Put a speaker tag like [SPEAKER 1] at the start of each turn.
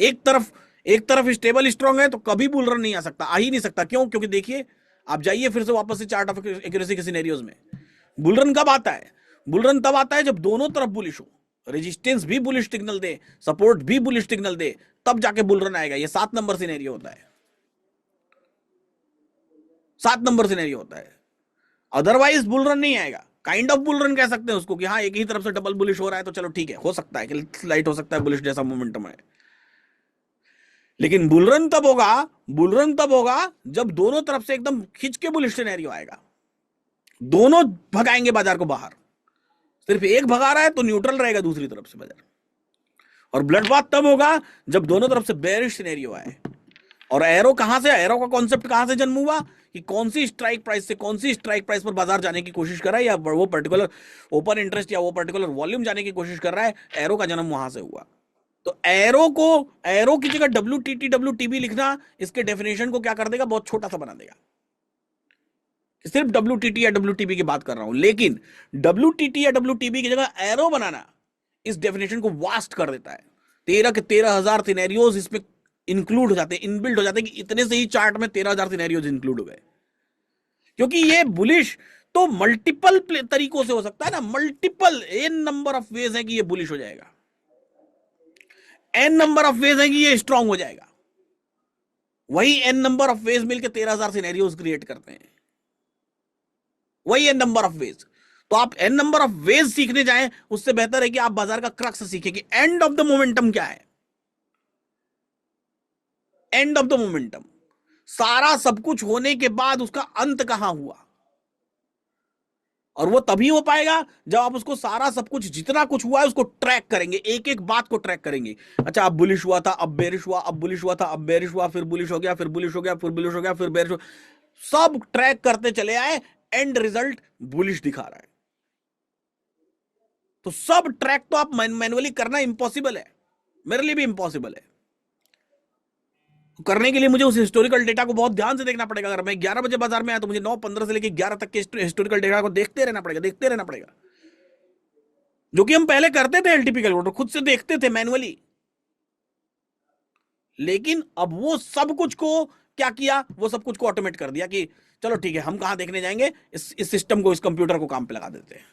[SPEAKER 1] एक तरफ stable strong है तो कभी बुल रन नहीं आ ही नहीं सकता। क्यों? क्योंकि देखिए, आप जाइए फिर से वापस से चार्ट ऑफ एक्यूरेसी के सिनेरियोज में। बुल रन कब आता है? बुल रन तब आता है जब दोनों तरफ बुलिश हो, रेजिस्टेंस भी बुलिश सिग्नल दे, सपोर्ट भी बुलिश सिग्नल दे, तब जाके बुल रन आएगा। ये 7 नंबर सिनेरियो होता है, 7 नंबर सिनेरियो होता है। अदरवाइज बुल रन नहीं आएगा। काइंड ऑफ बुल रन कह सकते हैं उसको कि हाँ एक ही तरफ से डबल बुलिश हो रहा है तो चलो ठीक है, हो सकता है कि स्लाइट हो सकता है, बुलिश जैसा मोमेंटम है। लेकिन बुल रन तब होगा जब दोनों तरफ से एकदम खिंच के बुलिश सिनेरियो आएगा, दोनों भगाएंगे बाजार को बाहर। सिर्फ एक भगा रहा है तो न्यूट्रल रहेगा दूसरी तरफ से बाजार। और ब्लड बाथ तब होगा जब दोनों तरफ से बेरिश सिनेरियो आए। और एरो कहां से, एरो का कॉन्सेप्ट कहां से जन्म हुआ कि कौन सी स्ट्राइक प्राइस से कौन सी स्ट्राइक प्राइस पर बाजार जाने की कोशिश कर रहा है, या वो पर्टिकुलर ओपन इंटरेस्ट या वो पर्टिकुलर वॉल्यूम जाने की कोशिश कर रहा है, एरो का जन्म वहां से हुआ। तो एरो की जगह WTT WTB लिखना इसके डेफिनेशन को क्या कर देगा, बहुत छोटा सा बना देगा। सिर्फ WTT या WTB की बात कर रहा हूं, लेकिन WTT या WTB की जगह एरो बनाना इस डेफिनेशन को वास्ट कर देता है। 13 के 13,000 सिनेरियोज इसमें इंक्लूड हो जाते हैं, इनबिल्ट हो जाते हैं कि इतने से ही चार्ट में 13,000 सिनेरियोज इंक्लूड हो गए। क्योंकि ये बुलिश तो मल्टीपल तरीकों से हो सकता है ना, multiple n number of ways है कि ये बुलिश हो जाएगा, एन नंबर ऑफ वेज है कि ये स्ट्रांग हो जाएगा। वही एन नंबर ऑफ वेज मिलकर 13,000 सिनेरियोज क्रिएट करते हैं, वही एन नंबर ऑफ वेज। तो आप एन नंबर ऑफ वेज सीखने जाएं, उससे बेहतर है कि आप बाजार का क्रक्स सीखें कि एंड ऑफ द मोमेंटम क्या है। एंड ऑफ द मोमेंटम, सारा सब कुछ होने के बाद उसका अंत कहां हुआ। और वो तभी हो पाएगा जब आप उसको सारा सब कुछ जितना कुछ हुआ है उसको ट्रैक करेंगे, एक एक बात को ट्रैक करेंगे। अच्छा, अब बुलिश हुआ था, अब बेरिश हुआ, अब बुलिश हुआ था, अब बेरिश हुआ, फिर बुलिश हो गया, फिर बुलिश हो गया, फिर बुलिश हो गया, फिर बेरिश हो, सब ट्रैक करते चले आए, एंड रिजल्ट बुलिश दिखा रहा है। तो सब ट्रैक तो आप मैनुअली करना इंपॉसिबल है, मेरे लिए भी इंपॉसिबल है। करने के लिए मुझे उस हिस्टोरिकल डेटा को बहुत ध्यान से देखना पड़ेगा। अगर मैं 11 बजे बाजार में आया तो मुझे 9:15 से लेकर 11 तक के हिस्टोरिकल डेटा को देखते रहना पड़ेगा, जो कि हम पहले करते थे एलटीपी कैलकुलेटर, खुद से देखते थे मैनुअली। लेकिन अब वो सब कुछ को क्या किया, वो सब कुछ को ऑटोमेट कर दिया कि चलो ठीक है, हम कहां देखने जाएंगे, इस सिस्टम को, इस कंप्यूटर को काम पे लगा देते हैं।